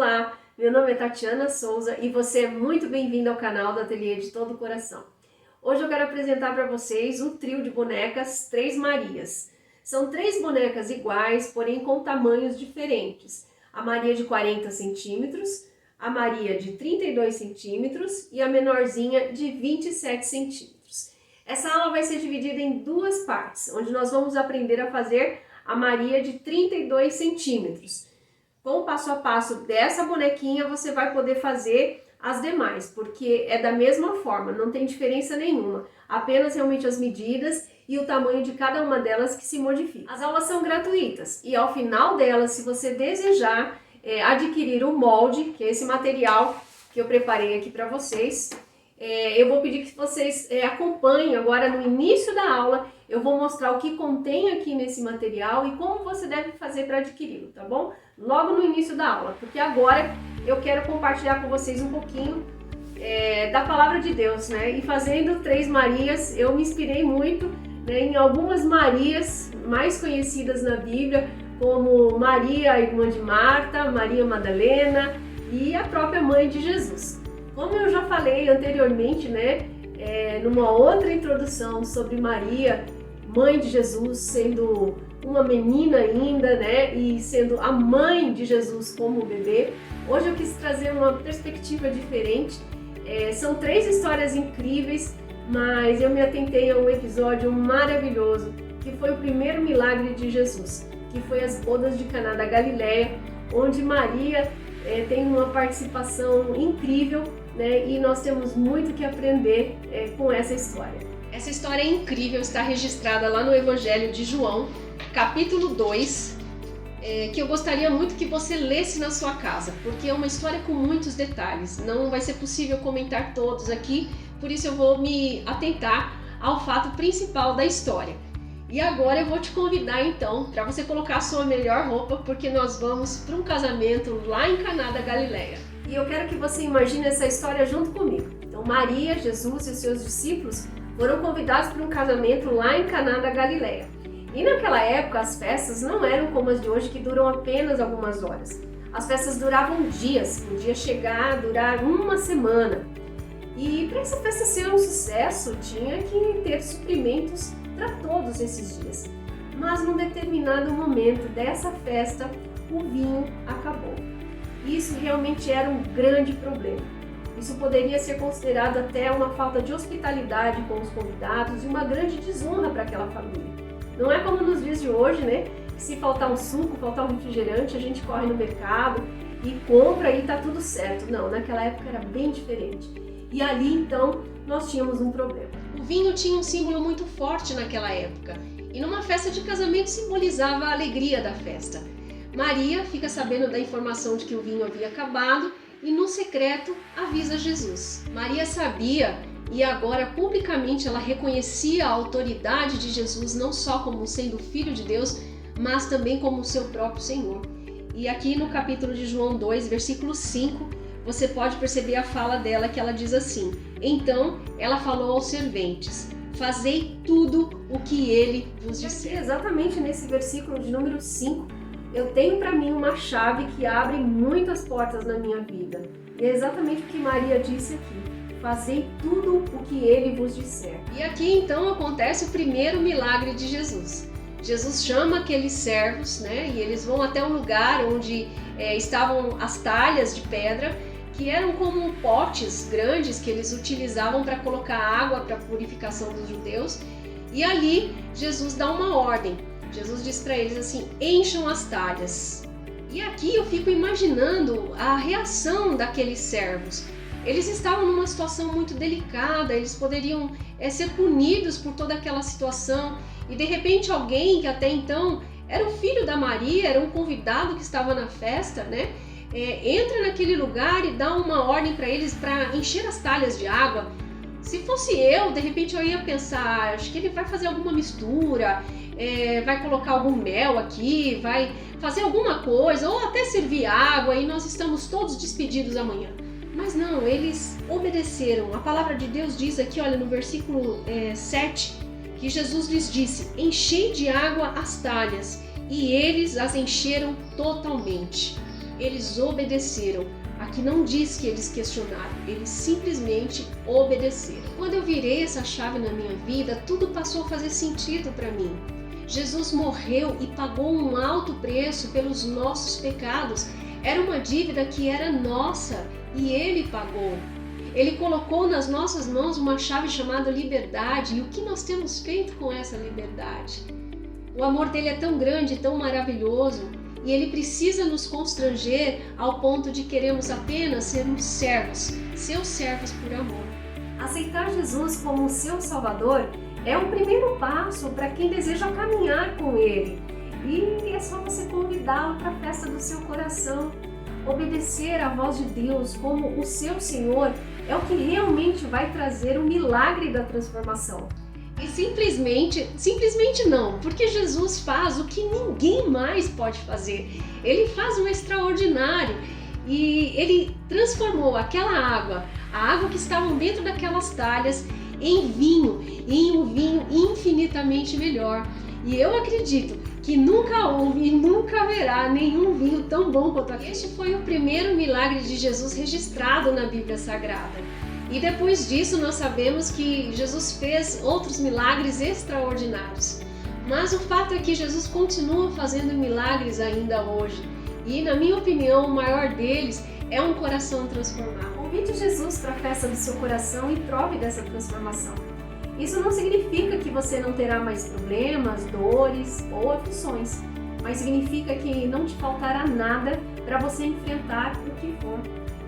Olá, meu nome é Tatiana Souza e você é muito bem-vindo ao canal do Ateliê de Todo o Coração. Hoje eu quero apresentar para vocês um trio de bonecas Três Marias. São três bonecas iguais, porém com tamanhos diferentes. A Maria de 40 centímetros, a Maria de 32 centímetros e a menorzinha de 27 centímetros. Essa aula vai ser dividida em duas partes, onde nós vamos aprender a fazer a Maria de 32 centímetros. Com o passo a passo dessa bonequinha, você vai poder fazer as demais, porque é da mesma forma, não tem diferença nenhuma. Apenas realmente as medidas e o tamanho de cada uma delas que se modifica. As aulas são gratuitas e ao final delas, se você desejar adquirir o molde, que é esse material que eu preparei aqui para vocês, eu vou pedir que vocês acompanhem agora no início da aula. Eu vou mostrar o que contém aqui nesse material e como você deve fazer para adquiri-lo, tá bom? Logo no início da aula, porque agora eu quero compartilhar com vocês um pouquinho da Palavra de Deus, né? E fazendo Três Marias, eu me inspirei muito, né, em algumas Marias mais conhecidas na Bíblia, como Maria, a irmã de Marta, Maria Madalena e a própria mãe de Jesus. Como eu já falei anteriormente, né, numa outra introdução sobre Maria, mãe de Jesus, sendo uma menina ainda, né, e sendo a mãe de Jesus como bebê, hoje eu quis trazer uma perspectiva diferente. São três histórias incríveis, mas eu me atentei a um episódio maravilhoso, que foi o primeiro milagre de Jesus, que foi as bodas de Caná da Galileia, onde Maria tem uma participação incrível, né, e nós temos muito que aprender com essa história. Essa história é incrível, está registrada lá no Evangelho de João, capítulo 2, que eu gostaria muito que você lesse na sua casa, porque é uma história com muitos detalhes, não vai ser possível comentar todos aqui, por isso eu vou me atentar ao fato principal da história. E agora eu vou te convidar então para você colocar a sua melhor roupa, porque nós vamos para um casamento lá em Caná da Galileia. E eu quero que você imagine essa história junto comigo. Então Maria, Jesus e os seus discípulos foram convidados para um casamento lá em Caná da Galileia. E naquela época as festas não eram como as de hoje, que duram apenas algumas horas. As festas duravam dias, podia chegar a durar uma semana. E para essa festa ser um sucesso, tinha que ter suprimentos para todos esses dias. Mas num determinado momento dessa festa, o vinho acabou. Isso realmente era um grande problema. Isso poderia ser considerado até uma falta de hospitalidade com os convidados e uma grande desonra para aquela família. Não é como nos dias de hoje, né? Que se faltar um suco, faltar um refrigerante, a gente corre no mercado e compra e tá tudo certo. Não, naquela época era bem diferente. E ali então nós tínhamos um problema. O vinho tinha um símbolo muito forte naquela época e numa festa de casamento simbolizava a alegria da festa. Maria fica sabendo da informação de que o vinho havia acabado e no secreto avisa Jesus. Maria sabia e agora publicamente ela reconhecia a autoridade de Jesus não só como sendo filho de Deus, mas também como seu próprio Senhor. E aqui no capítulo de João 2, versículo 5, você pode perceber a fala dela, que ela diz assim: então ela falou aos serventes: fazei tudo o que ele vos disser. Exatamente nesse versículo de número 5, eu tenho para mim uma chave que abre muitas portas na minha vida. E é exatamente o que Maria disse aqui: fazei tudo o que ele vos disser. E aqui então acontece o primeiro milagre de Jesus. Jesus chama aqueles servos, né, e eles vão até um lugar onde estavam as talhas de pedra, que eram como potes grandes que eles utilizavam para colocar água para a purificação dos judeus. E ali Jesus dá uma ordem. Jesus diz para eles assim: encham as talhas. E aqui eu fico imaginando a reação daqueles servos. Eles estavam numa situação muito delicada, eles poderiam ser punidos por toda aquela situação. E de repente alguém que até então era o filho da Maria, era um convidado que estava na festa, né? Entra naquele lugar e dá uma ordem para eles para encher as talhas de água. Se fosse eu, de repente eu ia pensar: acho que ele vai fazer alguma mistura, vai colocar algum mel aqui, vai fazer alguma coisa, ou até servir água e nós estamos todos despedidos amanhã. Mas não, eles obedeceram. A palavra de Deus diz aqui, olha, no versículo 7, que Jesus lhes disse: enchei de água as talhas, e eles as encheram totalmente. eles obedeceram. Aqui não diz que eles questionaram, eles simplesmente obedeceram. Quando eu virei essa chave na minha vida, tudo passou a fazer sentido para mim. Jesus morreu e pagou um alto preço pelos nossos pecados. Era uma dívida que era nossa e Ele pagou. Ele colocou nas nossas mãos uma chave chamada liberdade. E o que nós temos feito com essa liberdade? O amor dele é tão grande, tão maravilhoso, e ele precisa nos constranger ao ponto de queremos apenas sermos servos, seus servos por amor. Aceitar Jesus como seu Salvador é um primeiro passo para quem deseja caminhar com Ele. E é só você convidá-lo para a festa do seu coração. Obedecer à voz de Deus como o seu Senhor é o que realmente vai trazer o milagre da transformação. E simplesmente não, porque Jesus faz o que ninguém mais pode fazer. Ele faz o extraordinário e ele transformou aquela água, a água que estava dentro daquelas talhas, em vinho, em um vinho infinitamente melhor. E eu acredito que nunca houve e nunca haverá nenhum vinho tão bom quanto aquele. Este foi o primeiro milagre de Jesus registrado na Bíblia Sagrada. E depois disso nós sabemos que Jesus fez outros milagres extraordinários. Mas o fato é que Jesus continua fazendo milagres ainda hoje. E na minha opinião, o maior deles é um coração transformado. Convide Jesus para a festa do seu coração e prove dessa transformação. Isso não significa que você não terá mais problemas, dores ou aflições, mas significa que não te faltará nada para você enfrentar o que for,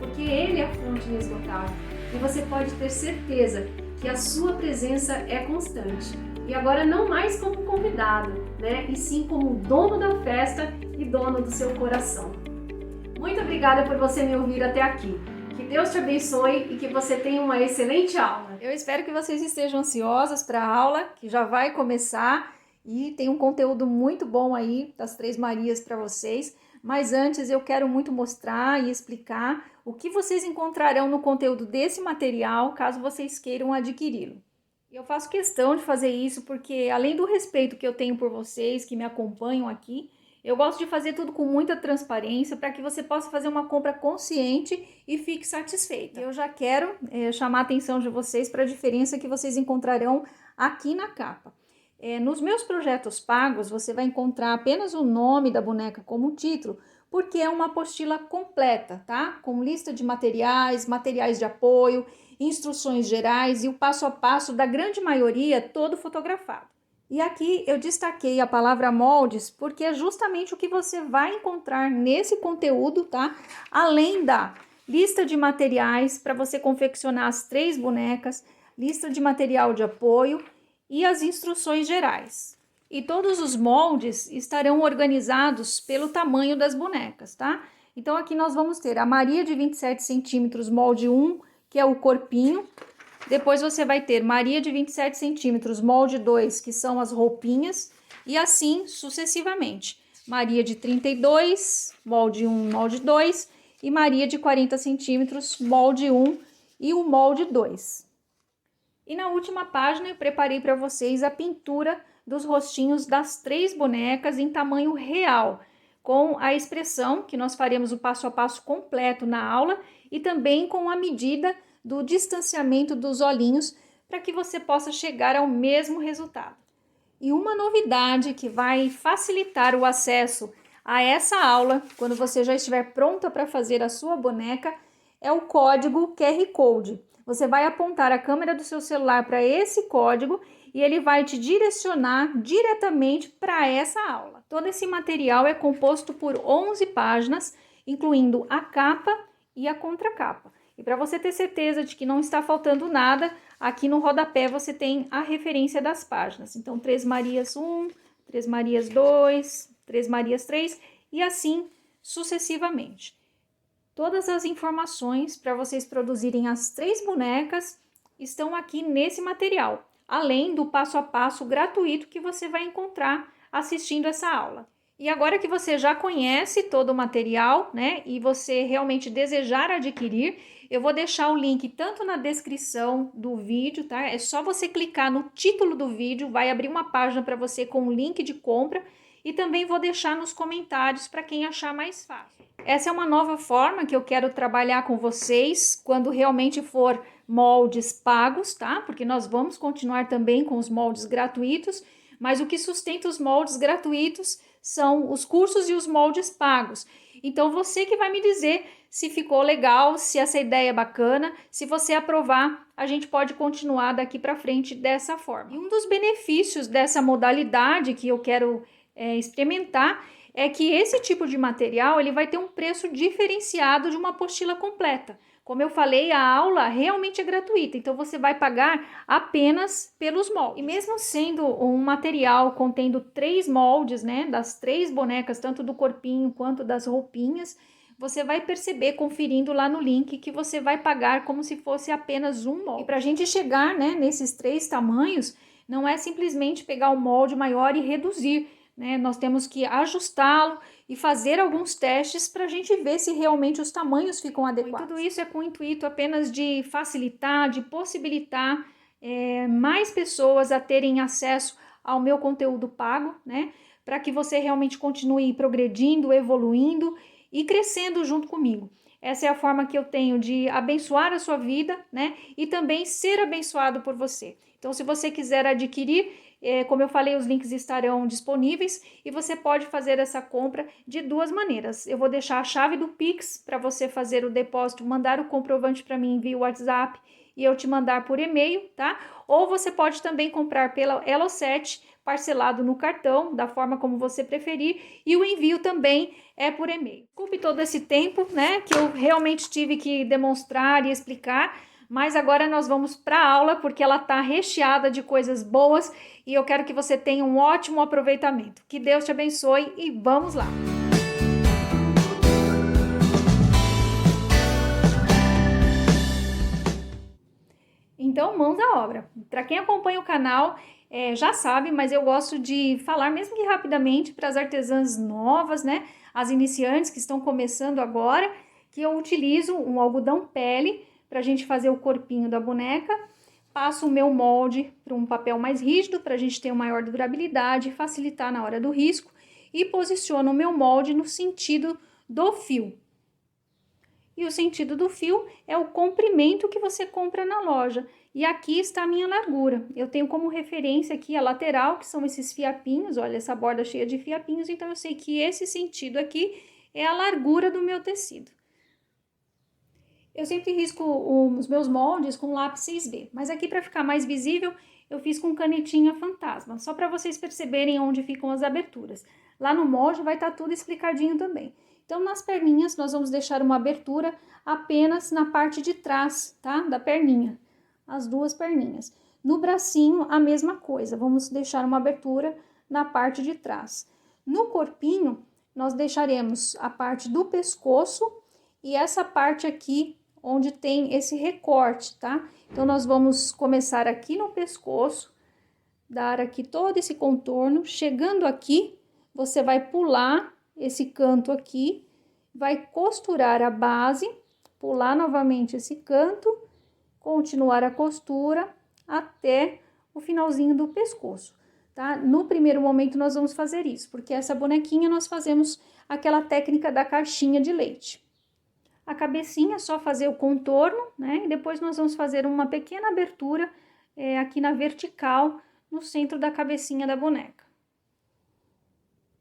porque Ele é a fonte inesgotável e você pode ter certeza que a sua presença é constante. E agora não mais como convidado, né? E sim como dono da festa e dono do seu coração. Muito obrigada por você me ouvir até aqui. Que Deus te abençoe e que você tenha uma excelente aula. Eu espero que vocês estejam ansiosas para a aula, que já vai começar e tem um conteúdo muito bom aí das Três Marias para vocês. Mas antes eu quero muito mostrar e explicar o que vocês encontrarão no conteúdo desse material, caso vocês queiram adquiri-lo. Eu faço questão de fazer isso porque, além do respeito que eu tenho por vocês que me acompanham aqui, eu gosto de fazer tudo com muita transparência para que você possa fazer uma compra consciente e fique satisfeita. Eu já quero chamar a atenção de vocês para a diferença que vocês encontrarão aqui na capa. Nos meus projetos pagos, você vai encontrar apenas o nome da boneca como título, porque é uma apostila completa, tá? Com lista de materiais, materiais de apoio, instruções gerais e o passo a passo da grande maioria todo fotografado. E aqui eu destaquei a palavra moldes porque é justamente o que você vai encontrar nesse conteúdo, tá? Além da lista de materiais para você confeccionar as 3 bonecas, lista de material de apoio e as instruções gerais. E todos os moldes estarão organizados pelo tamanho das bonecas, tá? Então aqui nós vamos ter a Maria de 27 centímetros, molde 1, que é o corpinho. Depois você vai ter Maria de 27 centímetros, molde 2, que são as roupinhas, e assim sucessivamente. Maria de 32, molde 1, molde 2, e Maria de 40 centímetros, molde 1 e o molde 2. E na última página eu preparei para vocês a pintura dos rostinhos das 3 bonecas em tamanho real, com a expressão que nós faremos o passo a passo completo na aula e também com a medida do distanciamento dos olhinhos para que você possa chegar ao mesmo resultado. E uma novidade que vai facilitar o acesso a essa aula, quando você já estiver pronta para fazer a sua boneca, é o código QR Code. Você vai apontar a câmera do seu celular para esse código e ele vai te direcionar diretamente para essa aula. Todo esse material é composto por 11 páginas, incluindo a capa e a contracapa. E para você ter certeza de que não está faltando nada, aqui no rodapé você tem a referência das páginas. Então, 3 Marias 1, 3 Marias 2, 3 Marias 3 e assim sucessivamente. Todas as informações para vocês produzirem as 3 bonecas estão aqui nesse material, além do passo a passo gratuito que você vai encontrar assistindo essa aula. E agora que você já conhece todo o material, né, e você realmente desejar adquirir, eu vou deixar o link tanto na descrição do vídeo, tá? É só você clicar no título do vídeo, vai abrir uma página para você com o link de compra e também vou deixar nos comentários para quem achar mais fácil. Essa é uma nova forma que eu quero trabalhar com vocês quando realmente for moldes pagos, tá? Porque nós vamos continuar também com os moldes gratuitos, mas o que sustenta os moldes gratuitos são os cursos e os moldes pagos. Então você que vai me dizer se ficou legal, se essa ideia é bacana, se você aprovar, a gente pode continuar daqui para frente dessa forma. E um dos benefícios dessa modalidade que eu quero experimentar é que esse tipo de material ele vai ter um preço diferenciado de uma apostila completa. Como eu falei, a aula realmente é gratuita, então você vai pagar apenas pelos moldes. E mesmo sendo um material contendo 3 moldes, né, das 3 bonecas, tanto do corpinho quanto das roupinhas, você vai perceber, conferindo lá no link, que você vai pagar como se fosse apenas um molde. E para a gente chegar, né, nesses 3 tamanhos, não é simplesmente pegar o molde maior e reduzir, né? Nós temos que ajustá-lo e fazer alguns testes para a gente ver se realmente os tamanhos ficam adequados. E tudo isso é com o intuito apenas de facilitar, de possibilitar mais pessoas a terem acesso ao meu conteúdo pago, né? Para que você realmente continue progredindo, evoluindo e crescendo junto comigo. Essa é a forma que eu tenho de abençoar a sua vida, né? E também ser abençoado por você. Então, se você quiser adquirir, como eu falei, os links estarão disponíveis e você pode fazer essa compra de 2 maneiras. Eu vou deixar a chave do Pix para você fazer o depósito, mandar o comprovante para mim via WhatsApp e eu te mandar por e-mail, tá? Ou você pode também comprar pela Elo7, parcelado no cartão, da forma como você preferir, e o envio também é por e-mail. Desculpe todo esse tempo, né, que eu realmente tive que demonstrar e explicar, mas agora nós vamos para a aula, porque ela está recheada de coisas boas e eu quero que você tenha um ótimo aproveitamento. Que Deus te abençoe e vamos lá! Então, mãos à obra. Para quem acompanha o canal, já sabe, mas eu gosto de falar, mesmo que rapidamente, para as artesãs novas, né? As iniciantes que estão começando agora, que eu utilizo um algodão pele para a gente fazer o corpinho da boneca. Passo o meu molde para um papel mais rígido, para a gente ter uma maior durabilidade, facilitar na hora do risco. E posiciono o meu molde no sentido do fio. E o sentido do fio é o comprimento que você compra na loja. E aqui está a minha largura. Eu tenho como referência aqui a lateral, que são esses fiapinhos. Olha, essa borda cheia de fiapinhos. Então, eu sei que esse sentido aqui é a largura do meu tecido. Eu sempre risco os meus moldes com lápis 6B. Mas aqui, para ficar mais visível, eu fiz com canetinha fantasma. Só para vocês perceberem onde ficam as aberturas. Lá no molde vai estar tudo explicadinho também. Então, nas perninhas, nós vamos deixar uma abertura apenas na parte de trás, tá? Da perninha, as 2 perninhas. No bracinho, a mesma coisa, vamos deixar uma abertura na parte de trás. No corpinho, nós deixaremos a parte do pescoço e essa parte aqui, onde tem esse recorte, tá? Então, nós vamos começar aqui no pescoço, dar aqui todo esse contorno. Chegando aqui, você vai pular esse canto aqui, vai costurar a base, pular novamente esse canto, continuar a costura até o finalzinho do pescoço, tá? No primeiro momento nós vamos fazer isso, porque essa bonequinha nós fazemos aquela técnica da caixinha de leite. A cabecinha é só fazer o contorno, né? E depois nós vamos fazer uma pequena abertura aqui na vertical, no centro da cabecinha da boneca.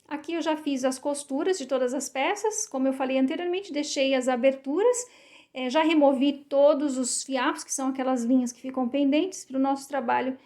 Aqui eu já fiz as costuras de todas as peças, como eu falei anteriormente, deixei as aberturas, já removi todos os fiapos, que são aquelas linhas que ficam pendentes, para o nosso trabalho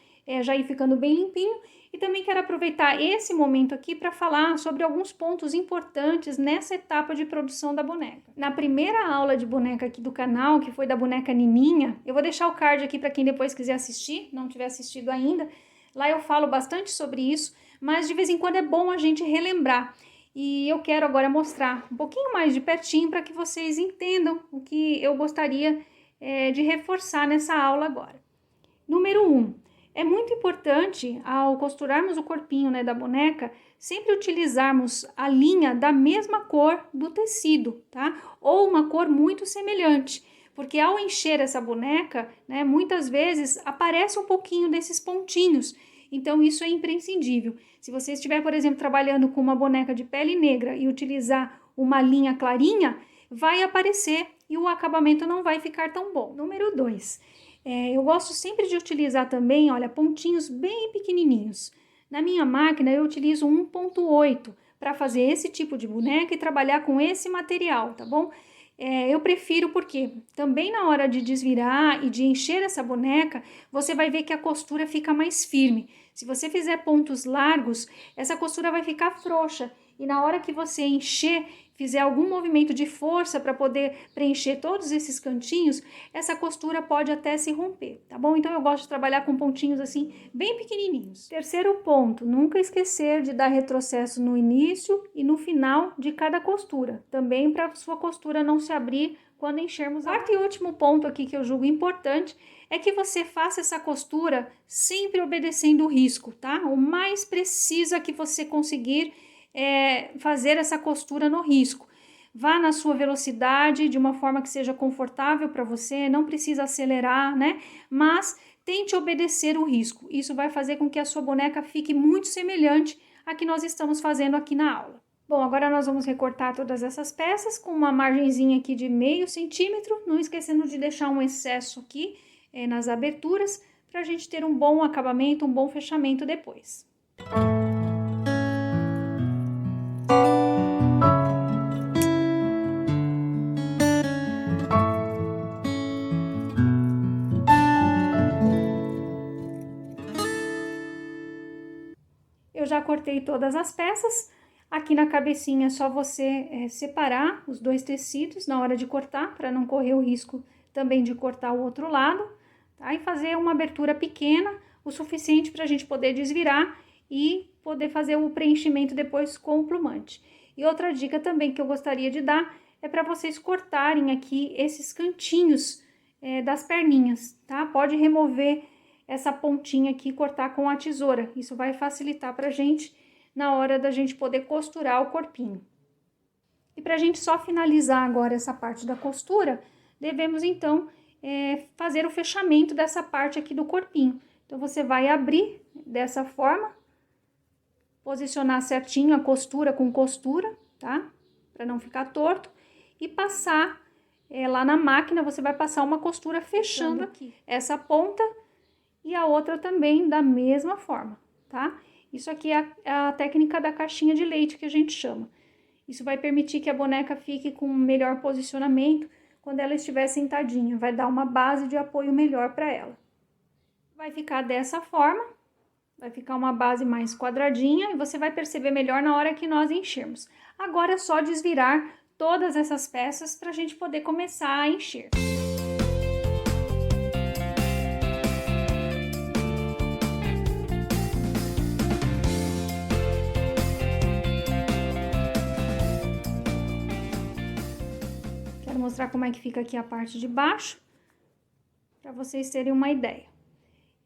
já ir ficando bem limpinho. E também quero aproveitar esse momento aqui para falar sobre alguns pontos importantes nessa etapa de produção da boneca. Na primeira aula de boneca aqui do canal, que foi da boneca Nininha, eu vou deixar o card aqui para quem depois quiser assistir, não tiver assistido ainda. Lá eu falo bastante sobre isso, mas de vez em quando é bom a gente relembrar. E eu quero agora mostrar um pouquinho mais de pertinho para que vocês entendam o que eu gostaria de reforçar nessa aula agora. Número 1. É muito importante, ao costurarmos o corpinho, né, da boneca, sempre utilizarmos a linha da mesma cor do tecido, tá? Ou uma cor muito semelhante. Porque ao encher essa boneca, né, muitas vezes aparece um pouquinho desses pontinhos. Então isso é imprescindível. Se você estiver, por exemplo, trabalhando com uma boneca de pele negra e utilizar uma linha clarinha, vai aparecer e o acabamento não vai ficar tão bom. Número 2, eu gosto sempre de utilizar também, olha, pontinhos bem pequenininhos. Na minha máquina eu utilizo 1.8 para fazer esse tipo de boneca e trabalhar com esse material, tá bom? Eu prefiro porque também na hora de desvirar e de encher essa boneca, você vai ver que a costura fica mais firme. Se você fizer pontos largos, essa costura vai ficar frouxa e na hora que você encher, fizer algum movimento de força para poder preencher todos esses cantinhos, essa costura pode até se romper, tá bom? Então eu gosto de trabalhar com pontinhos assim, bem pequenininhos. Terceiro ponto, nunca esquecer de dar retrocesso no início e no final de cada costura, também para sua costura não se abrir quando enchermos. Quarto e último ponto aqui que eu julgo importante é que você faça essa costura sempre obedecendo o risco, tá? O mais precisa que você conseguir fazer essa costura no risco. Vá na sua velocidade, de uma forma que seja confortável para você, não precisa acelerar, né? Mas tente obedecer o risco. Isso vai fazer com que a sua boneca fique muito semelhante à que nós estamos fazendo aqui na aula. Bom, agora nós vamos recortar todas essas peças com uma margenzinha aqui de meio centímetro, não esquecendo de deixar um excesso aqui nas aberturas, para a gente ter um bom acabamento, um bom fechamento depois. Eu já cortei todas as peças. Aqui na cabecinha é só você separar os dois tecidos na hora de cortar, para não correr o risco também de cortar o outro lado, tá? E fazer uma abertura pequena, o suficiente para a gente poder desvirar e poder fazer o preenchimento depois com o plumante. E outra dica também que eu gostaria de dar é para vocês cortarem aqui esses cantinhos das perninhas, tá? Pode remover essa pontinha aqui e cortar com a tesoura. Isso vai facilitar pra gente na hora da gente poder costurar o corpinho. E pra gente só finalizar agora essa parte da costura, devemos então fazer o fechamento dessa parte aqui do corpinho. Então você vai abrir dessa forma, posicionar certinho a costura com costura, tá? Pra não ficar torto e passar lá na máquina, você vai passar uma costura fechando aqui essa ponta e a outra também da mesma forma, tá? Isso aqui é a técnica da caixinha de leite que a gente chama. Isso vai permitir que a boneca fique com um melhor posicionamento quando ela estiver sentadinha. Vai dar uma base de apoio melhor para ela. Vai ficar dessa forma, vai ficar uma base mais quadradinha e você vai perceber melhor na hora que nós enchermos. Agora é só desvirar todas essas peças para a gente poder começar a encher. Mostrar como é que fica aqui a parte de baixo, para vocês terem uma ideia.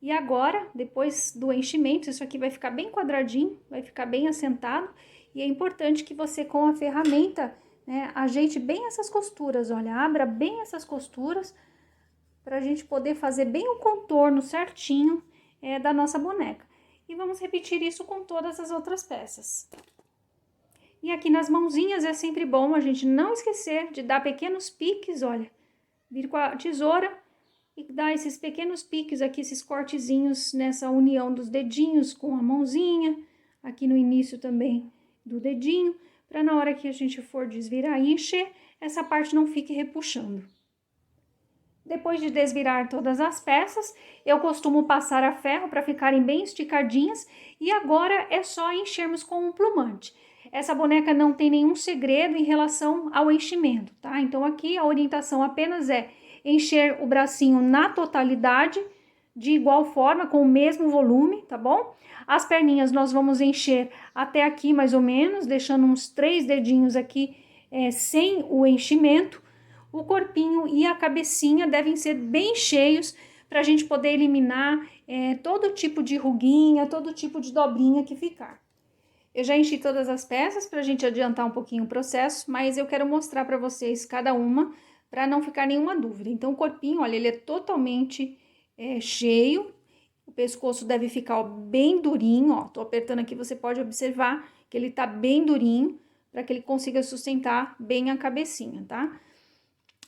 E agora, depois do enchimento, isso aqui vai ficar bem quadradinho, vai ficar bem assentado, e é importante que você com a ferramenta, né, ajeite bem essas costuras, olha, abra bem essas costuras, para a gente poder fazer bem o contorno certinho da nossa boneca. E vamos repetir isso com todas as outras peças. E aqui nas mãozinhas é sempre bom a gente não esquecer de dar pequenos piques, olha. Vir com a tesoura e dar esses pequenos piques aqui, esses cortezinhos nessa união dos dedinhos com a mãozinha. Aqui no início também do dedinho, para na hora que a gente for desvirar e encher, essa parte não fique repuxando. Depois de desvirar todas as peças, eu costumo passar a ferro para ficarem bem esticadinhas. E agora é só enchermos com um plumante. Essa boneca não tem nenhum segredo em relação ao enchimento, tá? Então aqui a orientação apenas é encher o bracinho na totalidade, de igual forma, com o mesmo volume, tá bom? As perninhas nós vamos encher até aqui mais ou menos, deixando uns 3 dedinhos aqui sem o enchimento. O corpinho e a cabecinha devem ser bem cheios para a gente poder eliminar todo tipo de ruguinha, todo tipo de dobrinha que ficar. Eu já enchi todas as peças para a gente adiantar um pouquinho o processo, mas eu quero mostrar para vocês cada uma para não ficar nenhuma dúvida. Então, o corpinho, olha, ele é totalmente cheio. O pescoço deve ficar ó, bem durinho, ó. Tô apertando aqui, você pode observar que ele tá bem durinho, para que ele consiga sustentar bem a cabecinha, tá?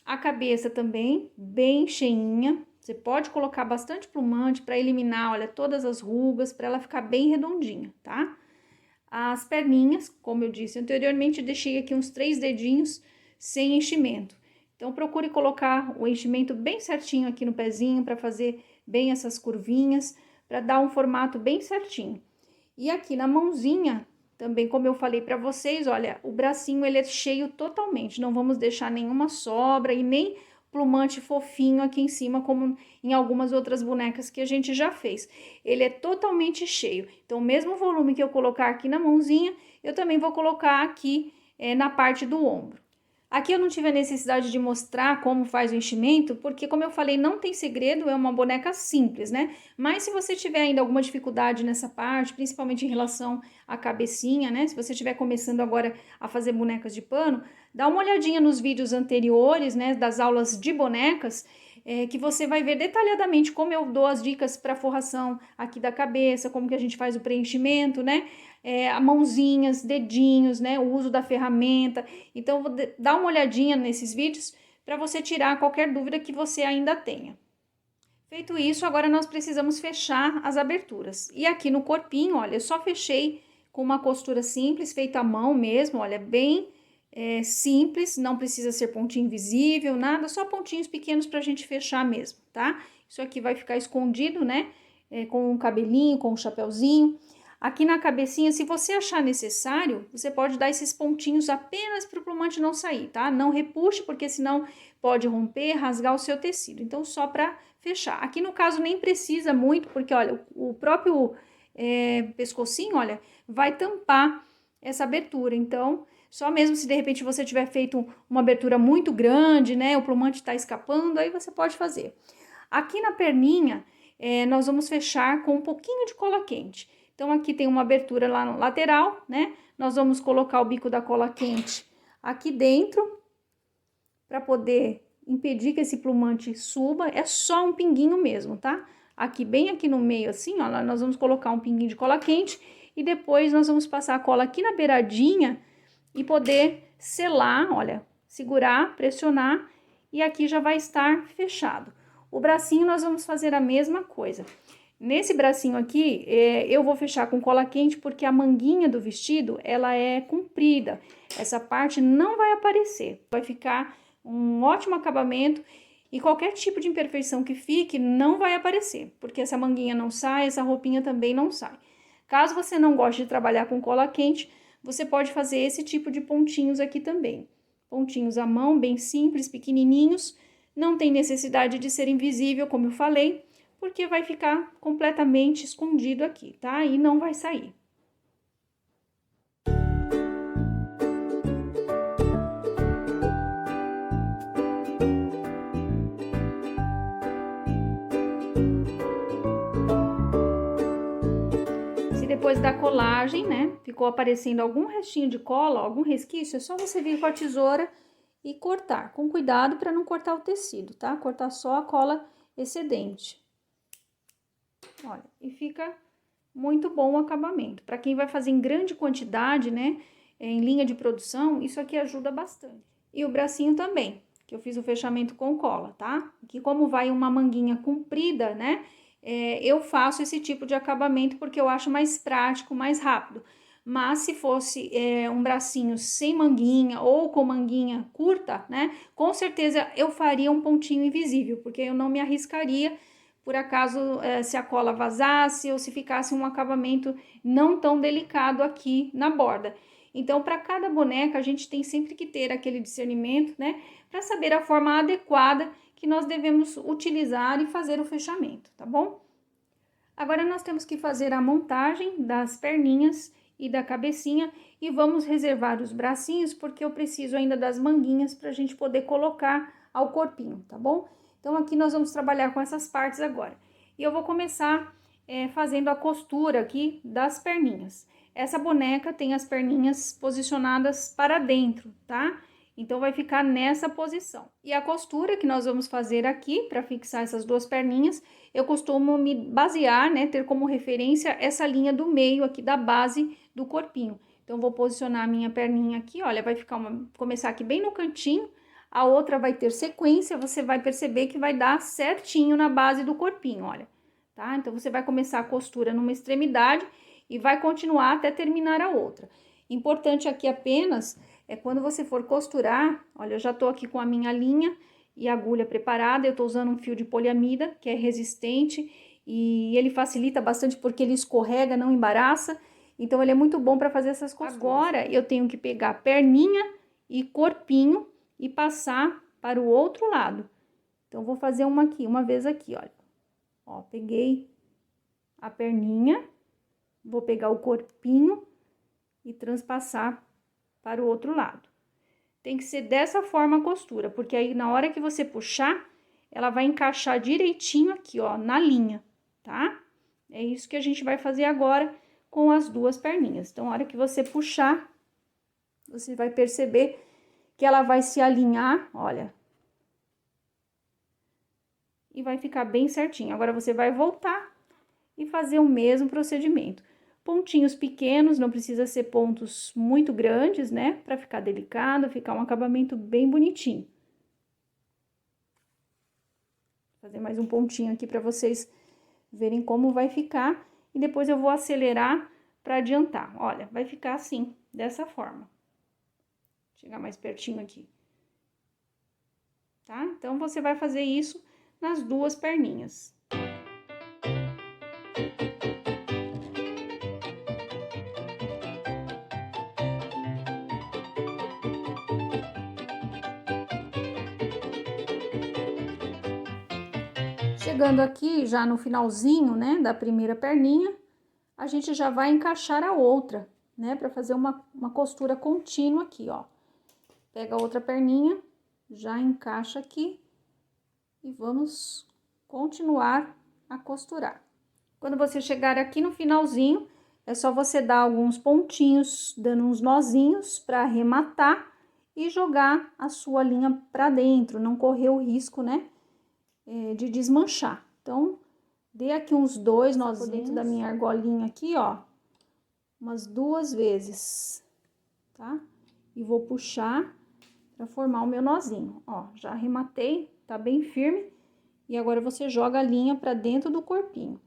A cabeça também bem cheinha. Você pode colocar bastante plumante para eliminar, olha, todas as rugas, para ela ficar bem redondinha, tá? As perninhas, como eu disse anteriormente, eu deixei aqui uns 3 dedinhos sem enchimento. Então, procure colocar o enchimento bem certinho aqui no pezinho para fazer bem essas curvinhas, para dar um formato bem certinho. E aqui na mãozinha, também como eu falei para vocês, olha, o bracinho ele é cheio totalmente, não vamos deixar nenhuma sobra e nem plumante fofinho aqui em cima, como em algumas outras bonecas que a gente já fez. Ele é totalmente cheio, então o mesmo volume que eu colocar aqui na mãozinha, eu também vou colocar aqui na parte do ombro. Aqui eu não tive a necessidade de mostrar como faz o enchimento, porque como eu falei, não tem segredo, é uma boneca simples, né? Mas se você tiver ainda alguma dificuldade nessa parte, principalmente em relação à cabecinha, né? Se você estiver começando agora a fazer bonecas de pano, dá uma olhadinha nos vídeos anteriores, né? Das aulas de bonecas, que você vai ver detalhadamente como eu dou as dicas para forração aqui da cabeça, como que a gente faz o preenchimento, né? Mãozinhas, dedinhos, né? O uso da ferramenta. Então, vou dar uma olhadinha nesses vídeos para você tirar qualquer dúvida que você ainda tenha. Feito isso, agora nós precisamos fechar as aberturas. E aqui no corpinho, olha, eu só fechei com uma costura simples, feita à mão mesmo, olha, bem simples, não precisa ser pontinho invisível, nada, só pontinhos pequenos pra gente fechar mesmo, tá? Isso aqui vai ficar escondido, né? Com um cabelinho, com um chapéuzinho. Aqui na cabecinha, se você achar necessário, você pode dar esses pontinhos apenas para o plumante não sair, tá? Não repuxe, porque senão pode romper, rasgar o seu tecido. Então, só para fechar. Aqui no caso nem precisa muito, porque olha, o próprio pescocinho, olha, vai tampar essa abertura. Então, só mesmo se de repente você tiver feito uma abertura muito grande, né? O plumante está escapando, aí você pode fazer. Aqui na perninha, nós vamos fechar com um pouquinho de cola quente. Então, aqui tem uma abertura lá no lateral, né? Nós vamos colocar o bico da cola quente aqui dentro, para poder impedir que esse plumante suba. É só um pinguinho mesmo, tá? Aqui, bem aqui no meio, assim, ó, nós vamos colocar um pinguinho de cola quente e depois nós vamos passar a cola aqui na beiradinha e poder selar, olha, segurar, pressionar e aqui já vai estar fechado. O bracinho nós vamos fazer a mesma coisa. Nesse bracinho aqui, eu vou fechar com cola quente porque a manguinha do vestido, ela é comprida. Essa parte não vai aparecer, vai ficar um ótimo acabamento e qualquer tipo de imperfeição que fique não vai aparecer, porque essa manguinha não sai, essa roupinha também não sai. Caso você não goste de trabalhar com cola quente, você pode fazer esse tipo de pontinhos aqui também. Pontinhos à mão, bem simples, pequenininhos, não tem necessidade de ser invisível, como eu falei, porque vai ficar completamente escondido aqui, tá? E não vai sair. Se depois da colagem, né, ficou aparecendo algum restinho de cola, algum resquício, é só você vir com a tesoura e cortar, com cuidado para não cortar o tecido, tá? Cortar só a cola excedente. Olha, e fica muito bom o acabamento. Para quem vai fazer em grande quantidade, né, em linha de produção, isso aqui ajuda bastante. E o bracinho também, que eu fiz o fechamento com cola, tá? Aqui como vai uma manguinha comprida, né, eu faço esse tipo de acabamento porque eu acho mais prático, mais rápido. Mas se fosse um bracinho sem manguinha ou com manguinha curta, né, com certeza eu faria um pontinho invisível, porque eu não me arriscaria por acaso se a cola vazasse ou se ficasse um acabamento não tão delicado aqui na borda. Então, para cada boneca, a gente tem sempre que ter aquele discernimento, né, para saber a forma adequada que nós devemos utilizar e fazer o fechamento, tá bom? Agora, nós temos que fazer a montagem das perninhas e da cabecinha e vamos reservar os bracinhos, porque eu preciso ainda das manguinhas para a gente poder colocar ao corpinho, tá bom? Então, aqui nós vamos trabalhar com essas partes agora. E eu vou começar fazendo a costura aqui das perninhas. Essa boneca tem as perninhas posicionadas para dentro, tá? Então, vai ficar nessa posição. E a costura que nós vamos fazer aqui, para fixar essas duas perninhas, eu costumo me basear, né, ter como referência essa linha do meio aqui da base do corpinho. Então, vou posicionar a minha perninha aqui, olha, vai ficar começar aqui bem no cantinho, a outra vai ter sequência, você vai perceber que vai dar certinho na base do corpinho, olha, tá? Então, você vai começar a costura numa extremidade e vai continuar até terminar a outra. Importante aqui apenas é quando você for costurar, olha, eu já tô aqui com a minha linha e agulha preparada, eu tô usando um fio de poliamida, que é resistente, e ele facilita bastante porque ele escorrega, não embaraça, então ele é muito bom para fazer essas costuras. Agora, eu tenho que pegar perninha e corpinho e passar para o outro lado. Então, vou fazer uma vez aqui, olha. Ó, peguei a perninha, vou pegar o corpinho e transpassar para o outro lado. Tem que ser dessa forma a costura, porque aí na hora que você puxar, ela vai encaixar direitinho aqui, ó, na linha, tá? É isso que a gente vai fazer agora com as duas perninhas. Então, na hora que você puxar, você vai perceber que ela vai se alinhar, olha. E vai ficar bem certinho. Agora, você vai voltar e fazer o mesmo procedimento. Pontinhos pequenos, não precisa ser pontos muito grandes, né? Para ficar delicado, ficar um acabamento bem bonitinho. Vou fazer mais um pontinho aqui para vocês verem como vai ficar. E depois eu vou acelerar para adiantar. Olha, vai ficar assim, dessa forma. Vou chegar mais pertinho aqui. Tá? Então, você vai fazer isso nas duas perninhas. Chegando aqui, já no finalzinho, né, da primeira perninha, a gente já vai encaixar a outra, né, para fazer uma costura contínua aqui, ó. Pega a outra perninha, já encaixa aqui e vamos continuar a costurar. Quando você chegar aqui no finalzinho, é só você dar alguns pontinhos, dando uns nozinhos para arrematar e jogar a sua linha para dentro, não correr o risco, né, de desmanchar. Então, dei aqui uns 2 nozinhos dentro da minha argolinha aqui, ó, umas 2 vezes, tá? E vou puxar para formar o meu nozinho, ó, já arrematei, tá bem firme. E agora você joga a linha para dentro do corpinho.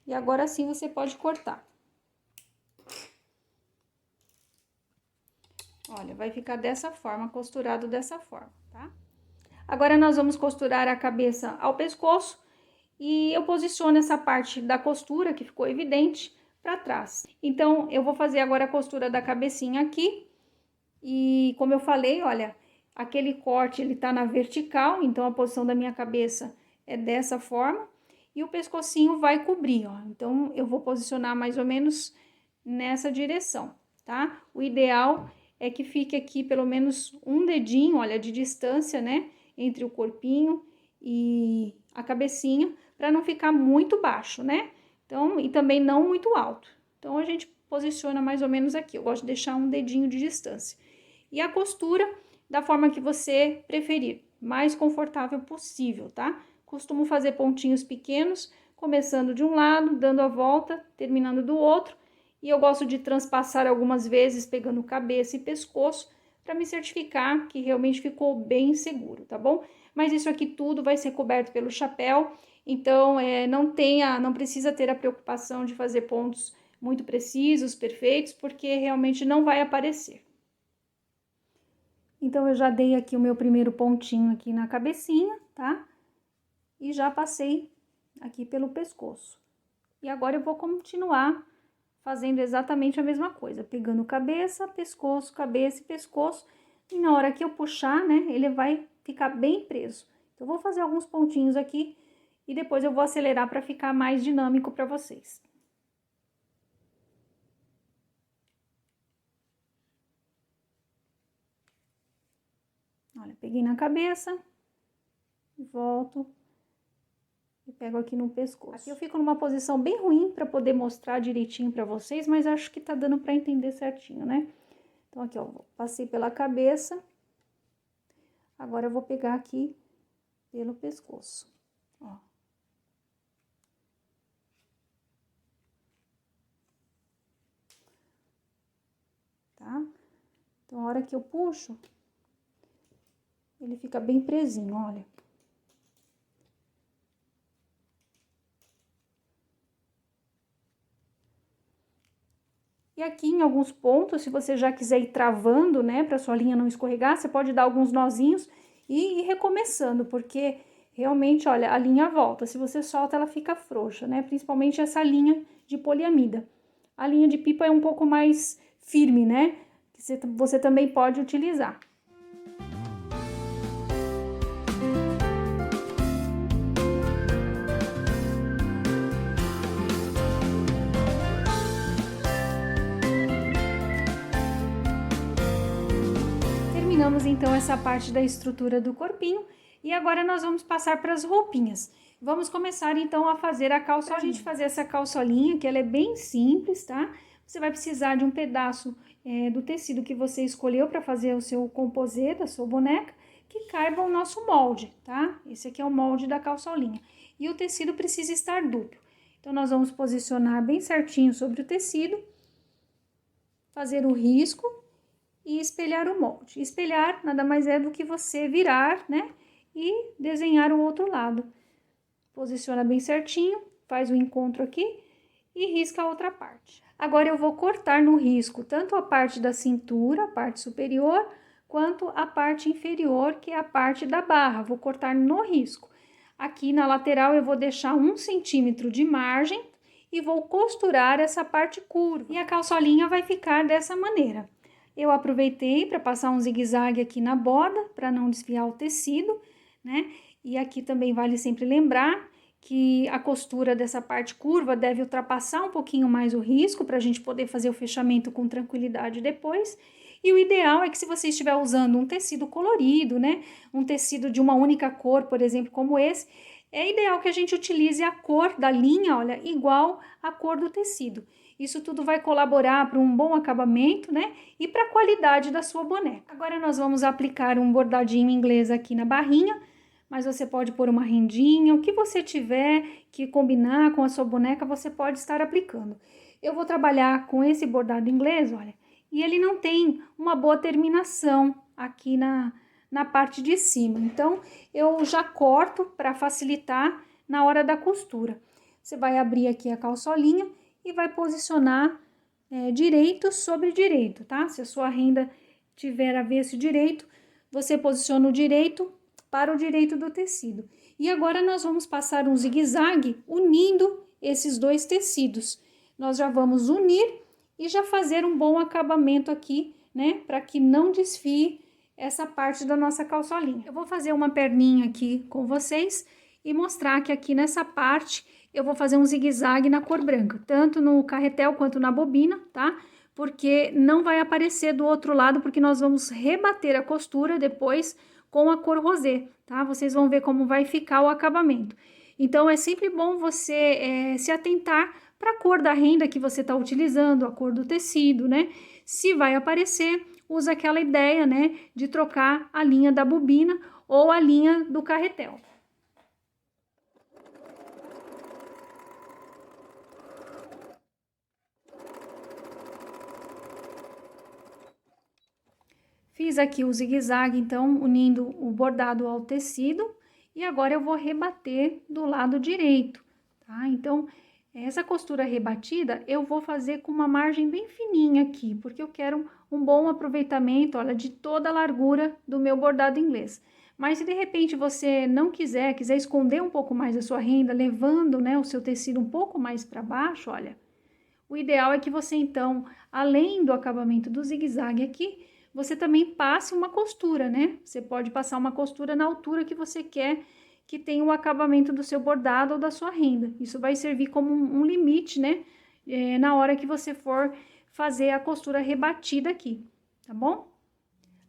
E agora sim você pode cortar. Olha, vai ficar dessa forma, costurado dessa forma, tá? Agora, nós vamos costurar a cabeça ao pescoço e eu posiciono essa parte da costura, que ficou evidente, para trás. Então, eu vou fazer agora a costura da cabecinha aqui e, como eu falei, olha, aquele corte, ele tá na vertical, então a posição da minha cabeça é dessa forma e o pescocinho vai cobrir, ó. Então, eu vou posicionar mais ou menos nessa direção, tá? O ideal é que fique aqui pelo menos um dedinho, olha, de distância, né, entre o corpinho e a cabecinha, para não ficar muito baixo, né? Então, e também não muito alto. Então, a gente posiciona mais ou menos aqui. Eu gosto de deixar um dedinho de distância. E a costura, da forma que você preferir, mais confortável possível, tá? Costumo fazer pontinhos pequenos, começando de um lado, dando a volta, terminando do outro. E eu gosto de transpassar algumas vezes, pegando cabeça e pescoço, para me certificar que realmente ficou bem seguro, tá bom? Mas isso aqui tudo vai ser coberto pelo chapéu, então não precisa ter a preocupação de fazer pontos muito precisos, perfeitos, porque realmente não vai aparecer. Então, eu já dei aqui o meu primeiro pontinho aqui na cabecinha, tá? E já passei aqui pelo pescoço. E agora eu vou continuar fazendo exatamente a mesma coisa, pegando cabeça e pescoço, e na hora que eu puxar, né, ele vai ficar bem preso. Então, eu vou fazer alguns pontinhos aqui e depois eu vou acelerar para ficar mais dinâmico para vocês. Olha, peguei na cabeça, volto e pego aqui no pescoço. Aqui eu fico numa posição bem ruim para poder mostrar direitinho para vocês, mas acho que tá dando para entender certinho, né? Então, aqui, ó, passei pela cabeça. Agora eu vou pegar aqui pelo pescoço, ó. Tá? Então, a hora que eu puxo, ele fica bem presinho, olha. E aqui em alguns pontos, se você já quiser ir travando, né, para sua linha não escorregar, você pode dar alguns nozinhos e ir recomeçando, porque realmente, olha, a linha volta. Se você solta, ela fica frouxa, né? Principalmente essa linha de poliamida. A linha de pipa é um pouco mais firme, né? Que você também pode utilizar. Terminamos então essa parte da estrutura do corpinho e agora nós vamos passar para as roupinhas. Vamos começar então a fazer a calçolinha. Pra gente fazer essa calçolinha, que ela é bem simples, tá? Você vai precisar de um pedaço do tecido que você escolheu para fazer o seu composê da sua boneca, que caiba o nosso molde, tá? Esse aqui é o molde da calçolinha. E o tecido precisa estar duplo. Então, nós vamos posicionar bem certinho sobre o tecido, fazer o risco e espelhar o molde. Espelhar nada mais é do que você virar, né? E desenhar o outro lado. Posiciona bem certinho, faz o encontro aqui e risca a outra parte. Agora eu vou cortar no risco tanto a parte da cintura, a parte superior, quanto a parte inferior, que é a parte da barra. Vou cortar no risco. Aqui na lateral eu vou deixar 1 centímetro de margem e vou costurar essa parte curva. E a calçolinha vai ficar dessa maneira. Eu aproveitei para passar um zigue-zague aqui na borda, para não desfiar o tecido, né? E aqui também vale sempre lembrar que a costura dessa parte curva deve ultrapassar um pouquinho mais o risco, para a gente poder fazer o fechamento com tranquilidade depois. E o ideal é que se você estiver usando um tecido colorido, né? Um tecido de uma única cor, por exemplo, como esse, é ideal que a gente utilize a cor da linha, olha, igual à cor do tecido. Isso tudo vai colaborar para um bom acabamento, né? E para a qualidade da sua boneca. Agora nós vamos aplicar um bordadinho inglês aqui na barrinha, mas você pode pôr uma rendinha, o que você tiver que combinar com a sua boneca, você pode estar aplicando. Eu vou trabalhar com esse bordado inglês, olha, e ele não tem uma boa terminação aqui na parte de cima. Então, eu já corto para facilitar na hora da costura. Você vai abrir aqui a calçolinha e vai posicionar direito sobre direito, tá? Se a sua renda tiver avesso direito, você posiciona o direito para o direito do tecido. E agora nós vamos passar um zigue-zague unindo esses dois tecidos. Nós já vamos unir e já fazer um bom acabamento aqui, né? Para que não desfie essa parte da nossa calçolinha. Eu vou fazer uma perninha aqui com vocês e mostrar que aqui nessa parte eu vou fazer um zigue-zague na cor branca, tanto no carretel quanto na bobina, tá? Porque não vai aparecer do outro lado, porque nós vamos rebater a costura depois com a cor rosé, tá? Vocês vão ver como vai ficar o acabamento. Então, é sempre bom você se atentar para a cor da renda que você está utilizando, a cor do tecido, né? Se vai aparecer, usa aquela ideia, né, de trocar a linha da bobina ou a linha do carretel. Fiz aqui o zigue-zague, então, unindo o bordado ao tecido, e agora eu vou rebater do lado direito, tá? Então, essa costura rebatida eu vou fazer com uma margem bem fininha aqui, porque eu quero um bom aproveitamento, olha, de toda a largura do meu bordado inglês. Mas se de repente você não quiser esconder um pouco mais a sua renda, levando, né, o seu tecido um pouco mais para baixo, olha, o ideal é que você, então, além do acabamento do zigue-zague aqui, você também passe uma costura, né? Você pode passar uma costura na altura que você quer que tenha o acabamento do seu bordado ou da sua renda. Isso vai servir como um limite, né? Na hora que você for fazer a costura rebatida aqui, tá bom?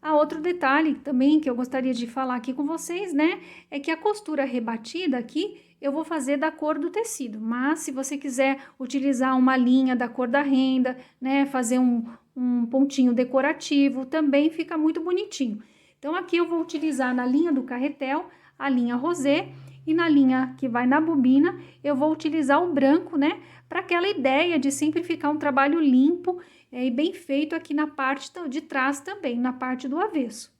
Outro detalhe também que eu gostaria de falar aqui com vocês, né? É que a costura rebatida aqui, eu vou fazer da cor do tecido, mas se você quiser utilizar uma linha da cor da renda, né, fazer um pontinho decorativo, também fica muito bonitinho. Então, aqui eu vou utilizar na linha do carretel, a linha rosé, e na linha que vai na bobina, eu vou utilizar o branco, né, para aquela ideia de sempre ficar um trabalho limpo e bem feito aqui na parte de trás também, na parte do avesso.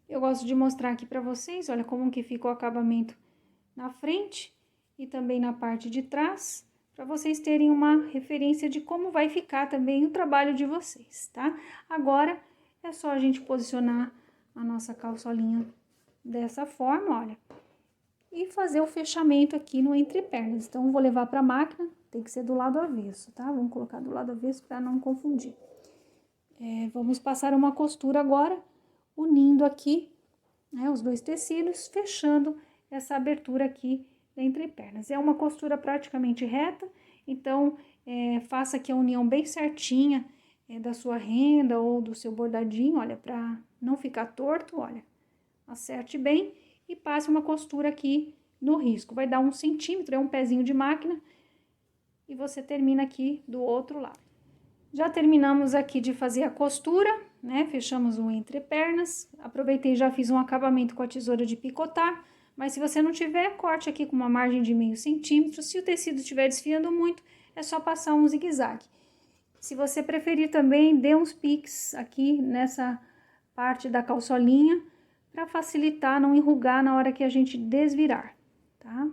Eu gosto de mostrar aqui para vocês, olha como que fica o acabamento na frente e também na parte de trás, para vocês terem uma referência de como vai ficar também o trabalho de vocês, tá? Agora, é só a gente posicionar a nossa calçolinha dessa forma, olha, e fazer o fechamento aqui no entrepernas. Então, vou levar para a máquina, tem que ser do lado avesso, tá? Vamos colocar do lado avesso para não confundir. Vamos passar uma costura agora, unindo aqui, né, os dois tecidos, fechando essa abertura aqui da entrepernas. É uma costura praticamente reta, então, faça aqui a união bem certinha da sua renda ou do seu bordadinho, olha, para não ficar torto, olha, acerte bem e passe uma costura aqui no risco. Vai dar 1 centímetro, é um pezinho de máquina, e você termina aqui do outro lado. Já terminamos aqui de fazer a costura, né? Fechamos o entrepernas. Aproveitei e já fiz um acabamento com a tesoura de picotar, mas se você não tiver, corte aqui com uma margem de meio centímetro. Se o tecido estiver desfiando muito, é só passar um zigue-zague. Se você preferir também, dê uns piques aqui nessa parte da calçolinha, para facilitar, não enrugar na hora que a gente desvirar, tá?